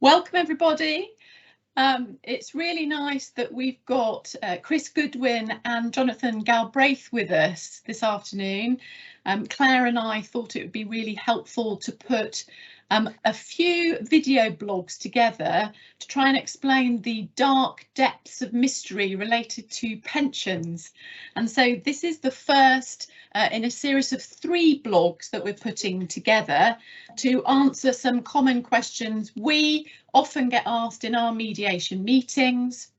Welcome everybody. It's really nice that we've got Chris Goodwin and Jonathan Galbraith with us this afternoon. Claire and I thought it would be really helpful to put a few video blogs together to try and explain the dark depths of mystery related to pensions. And so this is the first in a series of 3 blogs that we're putting together to answer some common questions we often get asked in our mediation meetings.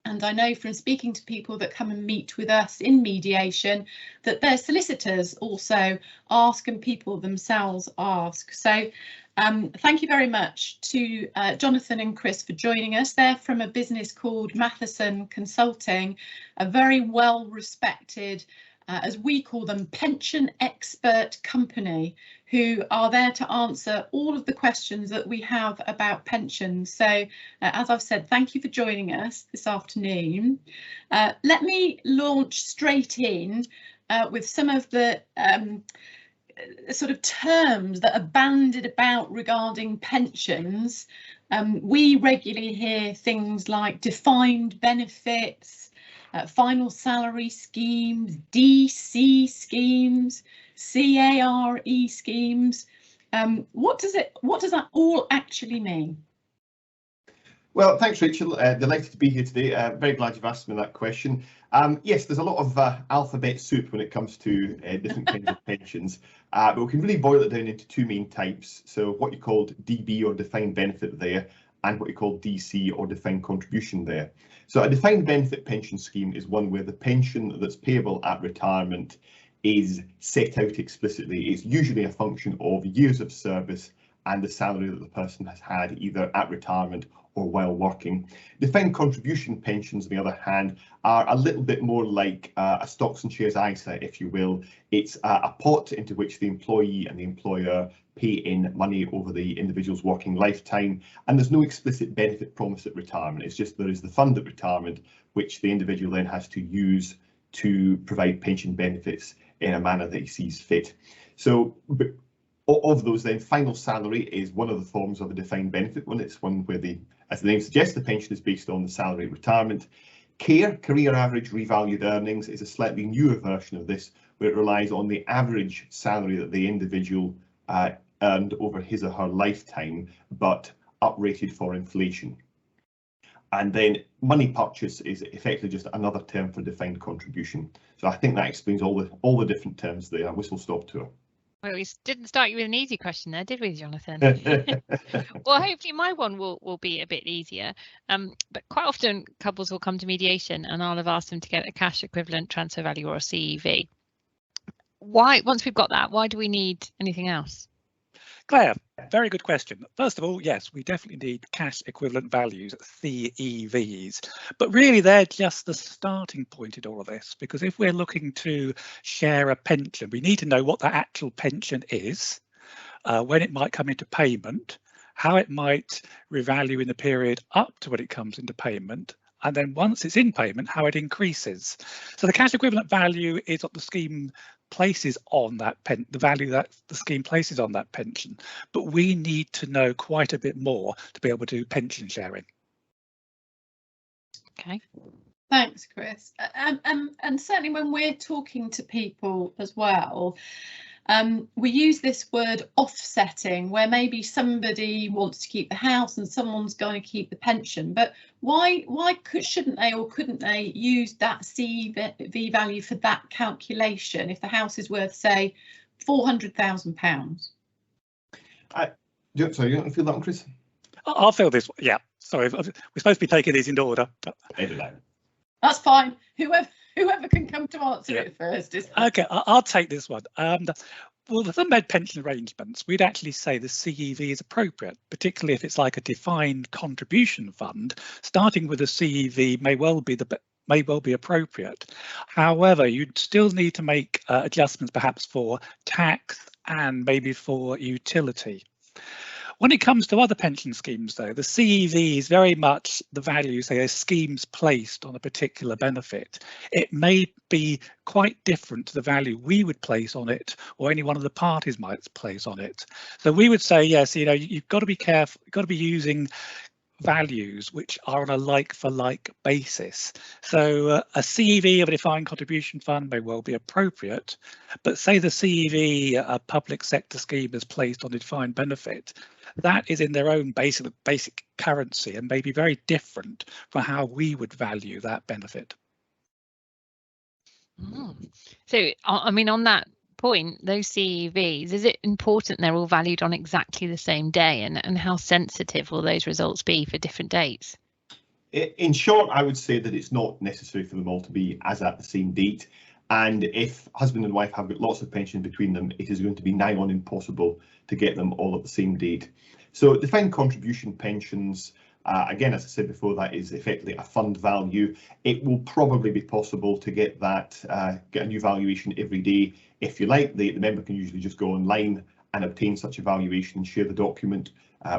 And I know from speaking to people that come and meet with us in mediation that their solicitors also ask and people themselves ask. So thank you very much to Jonathan and Chris for joining us. They're from a business called Mathieson Consulting, a very well respected, as we call them, pension expert company who are there to answer all of the questions that we have about pensions. So as I've said, thank you for joining us this afternoon. Let me launch straight in with some of the sort of terms that are bandied about regarding pensions. We regularly hear things like defined benefits, final salary schemes, DC schemes, CARE schemes. What does that all actually mean? Well, thanks, Rachel. Delighted to be here today. Very glad you've asked me that question. Yes, there's a lot of alphabet soup when it comes to different kinds of pensions, but we can really boil it down into 2 main types. So what you called DB or defined benefit there, and what you call DC or defined contribution there. So a defined benefit pension scheme is one where the pension that's payable at retirement is set out explicitly. It's usually a function of years of service and the salary that the person has had either at retirement or while working. Defined contribution pensions, on the other hand, are a little bit more like a stocks and shares ISA, if you will. It's a pot into which the employee and the employer pay in money over the individual's working lifetime, and there's no explicit benefit promise at retirement. It's just there is the fund at retirement which the individual then has to use to provide pension benefits in a manner that he sees fit. So of those, then final salary is one of the forms of a defined benefit one. It's one where as the name suggests, the pension is based on the salary at retirement. CARE, career average revalued earnings, is a slightly newer version of this, where it relies on the average salary that the individual earned over his or her lifetime, but uprated for inflation. And then money purchase is effectively just another term for defined contribution. So I think that explains all the different terms there. Whistle stop tour. Well, we didn't start you with an easy question there, did we, Jonathan? Well, hopefully my one will be a bit easier. But quite often couples will come to mediation and I'll have asked them to get a cash equivalent transfer value or a CEV. Why, once we've got that, why do we need anything else? Claire, very good question. First of all, yes, we definitely need cash equivalent values, CEVs, but really they're just the starting point in all of this, because if we're looking to share a pension, we need to know what that actual pension is, when it might come into payment, how it might revalue in the period up to when it comes into payment, and then once it's in payment, how it increases. So the cash equivalent value is what the scheme places on that the value that the scheme places on that pension, but we need to know quite a bit more to be able to do pension sharing. Okay, thanks, Chris. And certainly when we're talking to people as well, we use this word offsetting, where maybe somebody wants to keep the house and someone's going to keep the pension, but why shouldn't they or couldn't they use that CEV value for that calculation if the house is worth, say, £400,000? Sorry, you don't feel that one, Chris? I'll fill this. Yeah, sorry, we're supposed to be taking these in order. But... That's fine. Whoever can come to answer it first is okay. I'll take this one. Well, the Med pension arrangements, we'd actually say the CEV is appropriate, particularly if it's like a defined contribution fund. Starting with a CEV may well be appropriate. However, you'd still need to make adjustments perhaps for tax and maybe for utility. When it comes to other pension schemes, though, the CEV is very much the value, say, a scheme's placed on a particular benefit. It may be quite different to the value we would place on it, or any one of the parties might place on it. So we would say, yes, you know, you've got to be careful, you've got to be using values which are on a like-for-like basis. So a CEV of a defined contribution fund may well be appropriate, but say the CEV a public sector scheme is placed on a defined benefit, that is in their own basic currency and may be very different from how we would value that benefit. So, I mean, on that point, those CEVs, is it important they're all valued on exactly the same day, and how sensitive will those results be for different dates? In short, I would say that it's not necessary for them all to be as at the same date. And if husband and wife have got lots of pension between them, it is going to be nigh on impossible to get them all at the same date. So defined contribution pensions, again, as I said before, that is effectively a fund value. It will probably be possible to get that, get a new valuation every day. If you like, the member can usually just go online and obtain such a valuation and share the document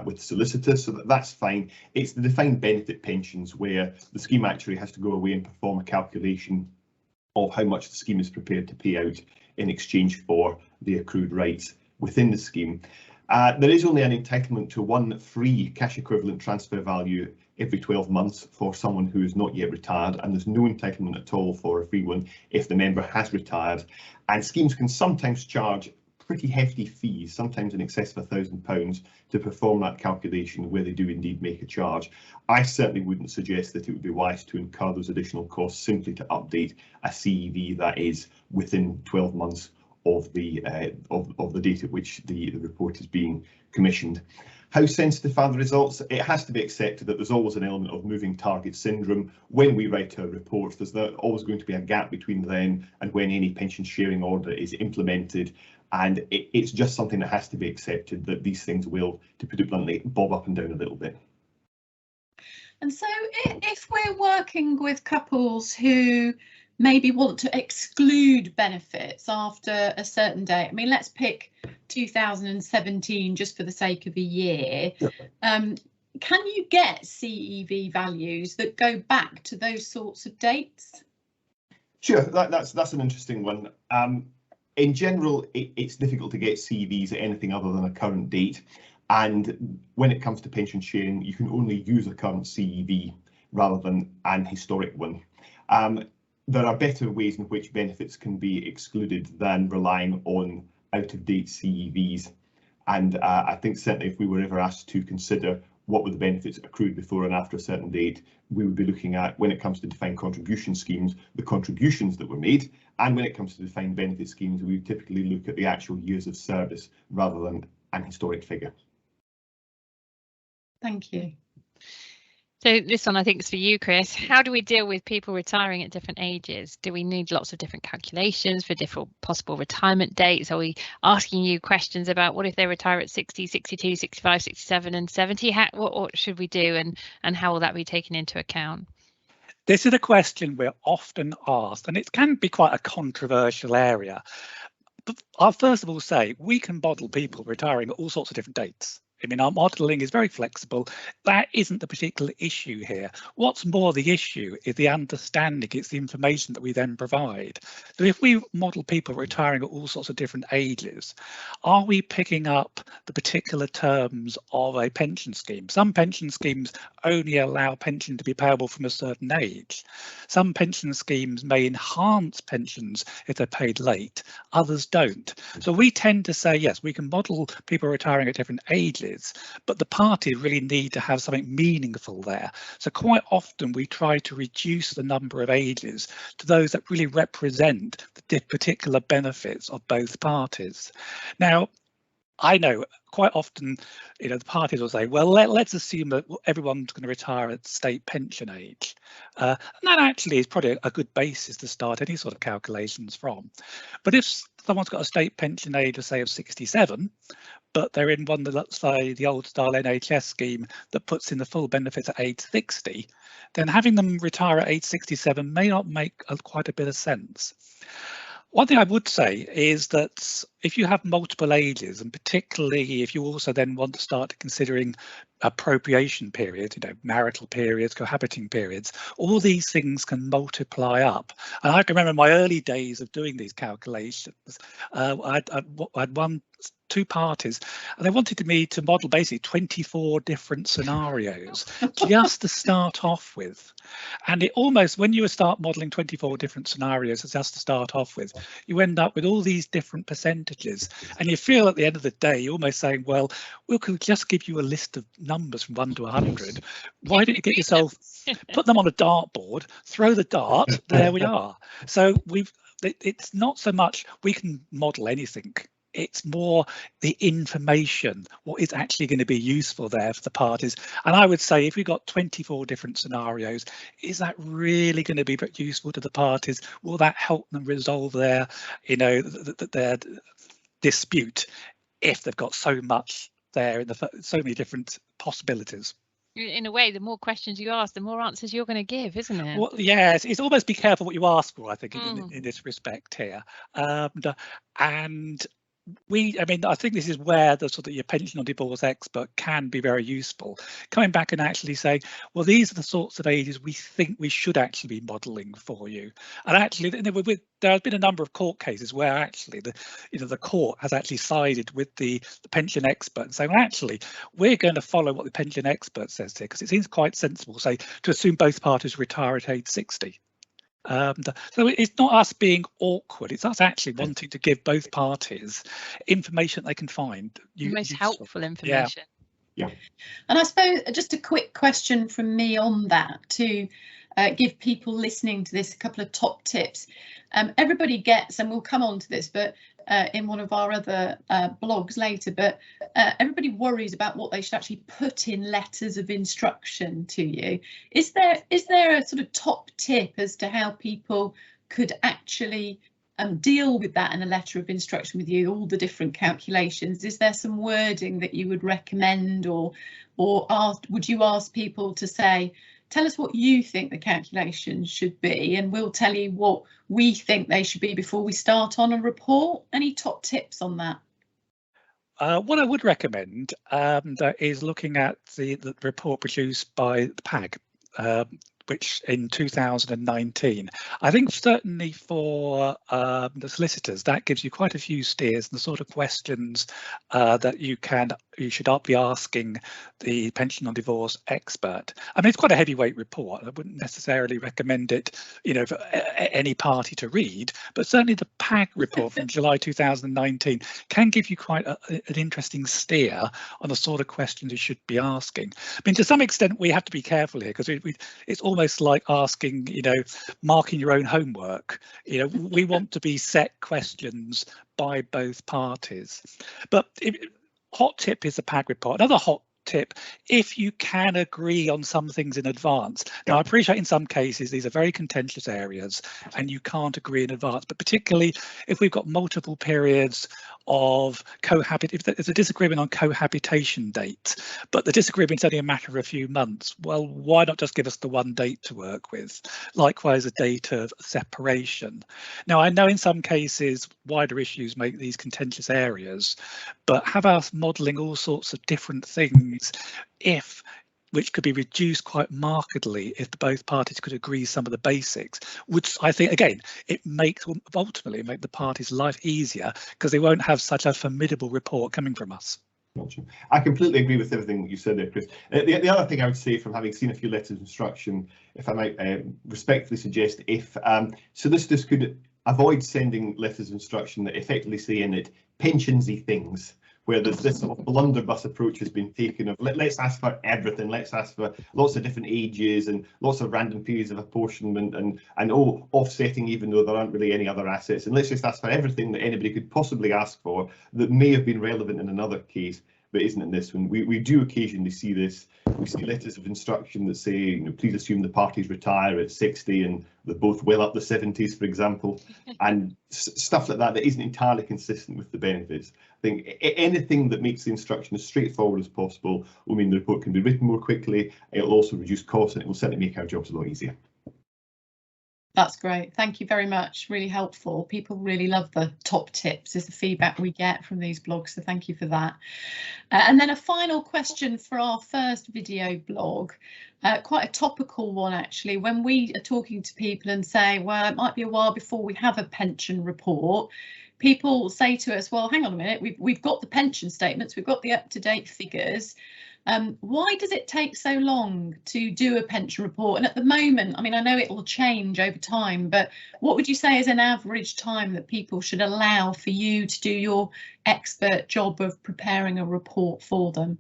with the solicitor, so that's fine. It's the defined benefit pensions where the scheme actuary has to go away and perform a calculation of how much the scheme is prepared to pay out in exchange for the accrued rights within the scheme. There is only an entitlement to one free cash equivalent transfer value every 12 months for someone who is not yet retired, and there's no entitlement at all for a free one if the member has retired. And schemes can sometimes charge pretty hefty fees, sometimes in excess of £1,000, to perform that calculation where they do indeed make a charge. I certainly wouldn't suggest that it would be wise to incur those additional costs simply to update a CEV that is within 12 months of the date at which the report is being commissioned. How sensitive are the results? It has to be accepted that there's always an element of moving target syndrome. When we write our reports, there's always going to be a gap between then and when any pension sharing order is implemented. And it's just something that has to be accepted, that these things will, to put it bluntly, bob up and down a little bit. And so if we're working with couples who maybe want to exclude benefits after a certain date, I mean, let's pick 2017 just for the sake of a year. Can you get CEV values that go back to those sorts of dates? Sure, that's an interesting one. In general, it's difficult to get CVs at anything other than a current date. And when it comes to pension sharing, you can only use a current CEV rather than an historic one. There are better ways in which benefits can be excluded than relying on out-of-date CEVs. And I think certainly if we were ever asked to consider what were the benefits accrued before and after a certain date, we would be looking at, when it comes to defined contribution schemes, the contributions that were made. And when it comes to defined benefit schemes, we would typically look at the actual years of service rather than an historic figure. Thank you. So this one I think is for you, Chris. How do we deal with people retiring at different ages? Do we need lots of different calculations for different possible retirement dates? Are we asking you questions about what if they retire at 60, 62, 65, 67 and 70? What should we do, and how will that be taken into account? This is a question we're often asked, and it can be quite a controversial area. But I'll first of all say we can model people retiring at all sorts of different dates. I mean, our modelling is very flexible. That isn't the particular issue here. What's more, the issue is the understanding, it's the information that we then provide. So if we model people retiring at all sorts of different ages, are we picking up the particular terms of a pension scheme? Some pension schemes only allow pension to be payable from a certain age. Some pension schemes may enhance pensions if they're paid late, others don't. So we tend to say, yes, we can model people retiring at different ages, but the parties really need to have something meaningful there. So quite often we try to reduce the number of ages to those that really represent the particular benefits of both parties. Now, I know quite often, the parties will say, well, let's assume that everyone's going to retire at state pension age. And that actually is probably a good basis to start any sort of calculations from. But if someone's got a state pension age of, say, of 67, but they're in one, let's say, the old style NHS scheme that puts in the full benefits at age 60, then having them retire at age 67 may not make quite a bit of sense. One thing I would say is that if you have multiple ages, and particularly if you also then want to start considering appropriation periods, marital periods, cohabiting periods, all these things can multiply up. And I can remember my early days of doing these calculations. I'd won 2 parties, and they wanted me to model basically 24 different scenarios just to start off with. And it almost, when you start modeling 24 different scenarios just to start off with, you end up with all these different percentages, and you feel at the end of the day you're almost saying, well, we could just give you a list of numbers from 1 to 100. Why don't you get yourself, put them on a dartboard, throw the dart, there we are. So it's not so much we can model anything, it's more the information, what is actually going to be useful there for the parties. And I would say if we've got 24 different scenarios, is that really going to be useful to the parties? Will that help them resolve their, their dispute if they've got so much there in so many different possibilities? In a way, the more questions you ask, the more answers you're going to give, isn't it? Well, yes, it's almost be careful what you ask for, I think, in this respect here. And I think this is where the sort of your pension or divorce expert can be very useful, coming back and actually saying, well, these are the sorts of ages we think we should actually be modelling for you. And actually, there have been a number of court cases where actually the court has actually sided with the pension expert and saying, well, actually, we're going to follow what the pension expert says here, because it seems quite sensible, say, to assume both parties retire at age 60. So it's not us being awkward, it's us actually wanting to give both parties information they can find most helpful information. Yeah. And I suppose just a quick question from me on that to give people listening to this a couple of top tips. Everybody gets, and we'll come on to this, but in one of our other blogs later, but everybody worries about what they should actually put in letters of instruction to you. Is there a sort of top tip as to how people could actually deal with that in a letter of instruction with you, all the different calculations? Is there some wording that you would recommend, or would you ask people to say, tell us what you think the calculations should be, and we'll tell you what we think they should be before we start on a report? Any top tips on that? What I would recommend is looking at the report produced by the PAG, which in 2019, I think certainly for the solicitors, that gives you quite a few steers and the sort of questions that you should be asking the pension on divorce expert. I mean, it's quite a heavyweight report. I wouldn't necessarily recommend it, for any party to read, but certainly the PAG report from July 2019 can give you quite an interesting steer on the sort of questions you should be asking. I mean, to some extent, we have to be careful here, because it's almost like asking, marking your own homework. We want to be set questions by both parties. But hot tip is the PAG report. Another hot tip, if you can agree on some things in advance. Now, I appreciate in some cases these are very contentious areas and you can't agree in advance, but particularly if we've got multiple periods of if there's a disagreement on cohabitation date, but the disagreement's only a matter of a few months, well, why not just give us the one date to work with? Likewise, a date of separation. Now, I know in some cases wider issues make these contentious areas, but have us modelling all sorts of different things which could be reduced quite markedly if both parties could agree some of the basics, which I think, again, ultimately make the parties' life easier, because they won't have such a formidable report coming from us. I completely agree with everything that you said there, Chris. The other thing I would say, from having seen a few letters of instruction, if I might respectfully suggest, if solicitors could avoid sending letters of instruction that effectively say in it pensionsy things, where there's this sort of blunderbuss approach has been taken of let's ask for everything, let's ask for lots of different ages and lots of random periods of apportionment and offsetting even though there aren't really any other assets, and let's just ask for everything that anybody could possibly ask for that may have been relevant in another case but isn't in this one. We do occasionally see this. We see letters of instruction that say, please assume the parties retire at 60 and they're both well up the 70s, for example, and stuff like that isn't entirely consistent with the benefits. I think anything that makes the instruction as straightforward as possible will mean the report can be written more quickly. It'll also reduce costs, and it will certainly make our jobs a lot easier. That's great. Thank you very much. Really helpful. People really love the top tips is the feedback we get from these blogs. So thank you for that. And then a final question for our first video blog, quite a topical one actually. When we are talking to people and say, well, it might be a while before we have a pension report, people say to us, well, hang on a minute, we've got the pension statements, we've got the up-to-date figures. Why does it take so long to do a pension report? And at the moment, I mean, I know it will change over time, but what would you say is an average time that people should allow for you to do your expert job of preparing a report for them?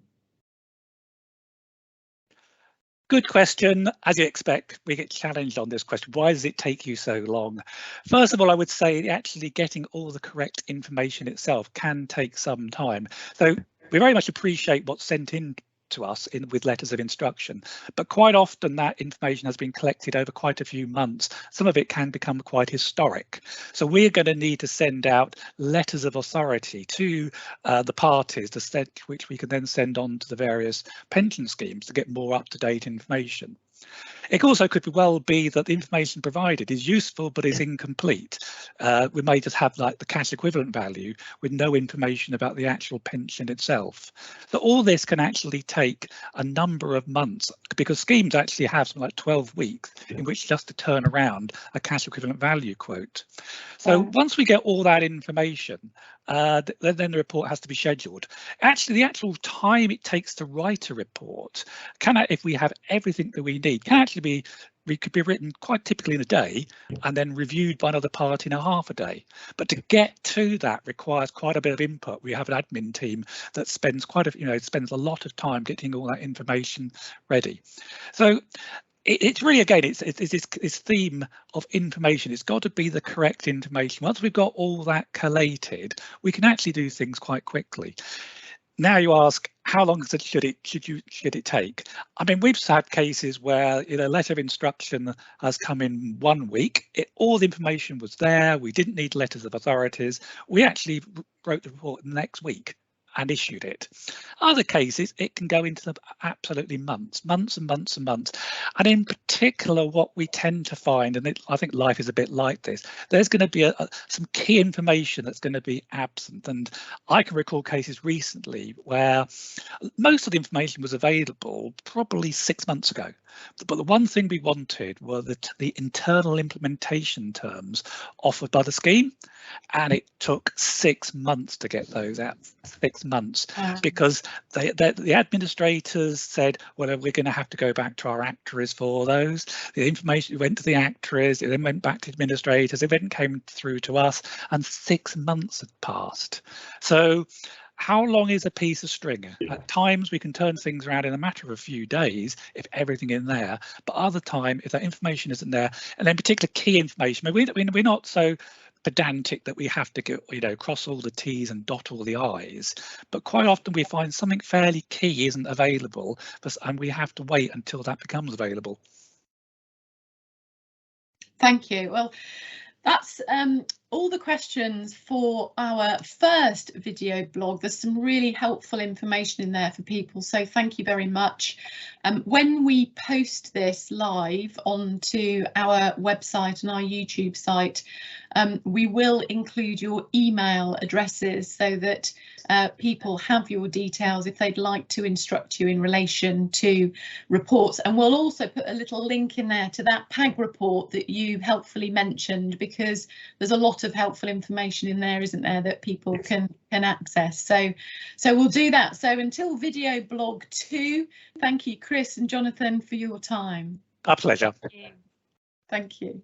Good question. As you expect, we get challenged on this question. Why does it take you so long? First of all, I would say actually getting all the correct information itself can take some time. So we very much appreciate what's sent in to us with letters of instruction, but quite often that information has been collected over quite a few months. Some of it can become quite historic. So we're going to need to send out letters of authority to the parties, which we can then send on to the various pension schemes to get more up-to-date information. It also could well be that the information provided is useful but is incomplete. We may just have like the cash equivalent value with no information about the actual pension itself. So all this can actually take a number of months because schemes actually have something like 12 weeks in which just to turn around a cash equivalent value quote. So once we get all that information, then the report has to be scheduled. Actually, the actual time it takes to write a report, if we have everything that we need, can actually be could be written quite typically in a day and then reviewed by another party in a half a day. But to get to that requires quite a bit of input. We have an admin team that spends spends a lot of time getting all that information ready. So it's really, again, it's this theme of information. It's got to be the correct information. Once we've got all that collated, we can actually do things quite quickly. Now you ask, how long should it take? I mean, we've had cases where letter of instruction has come in 1 week. All the information was there. We didn't need letters of authorities. We actually wrote the report next week and issued it. Other cases, it can go into absolutely months and months. And in particular, what we tend to find, and I think life is a bit like this, there's going to be some key information that's going to be absent. And I can recall cases recently where most of the information was available probably 6 months ago. But the one thing we wanted were the internal implementation terms offered by the scheme. And it took 6 months to get those out. 6 months, because the administrators said, well, we're going to have to go back to our actuaries for those. The information went to the actuaries, it then went back to administrators, it then came through to us, and 6 months had passed. So how long is a piece of string? At times we can turn things around in a matter of a few days if everything in there, but other time if that information isn't there, and then particular key information, we're not so pedantic that we have to go, cross all the T's and dot all the I's, but quite often we find something fairly key isn't available, and we have to wait until that becomes available. Thank you. Well, that's all the questions for our first video blog. There's some really helpful information in there for people, so thank you very much. When we post this live onto our website and our YouTube site, we will include your email addresses so that people have your details if they'd like to instruct you in relation to reports. And we'll also put a little link in there to that PAG report that you helpfully mentioned, because there's a lot of helpful information in there, isn't there, that people can access. So we'll do that. So until video blog 2, thank you, Chris and Jonathan, for your time. Our pleasure. Thank you. Thank you.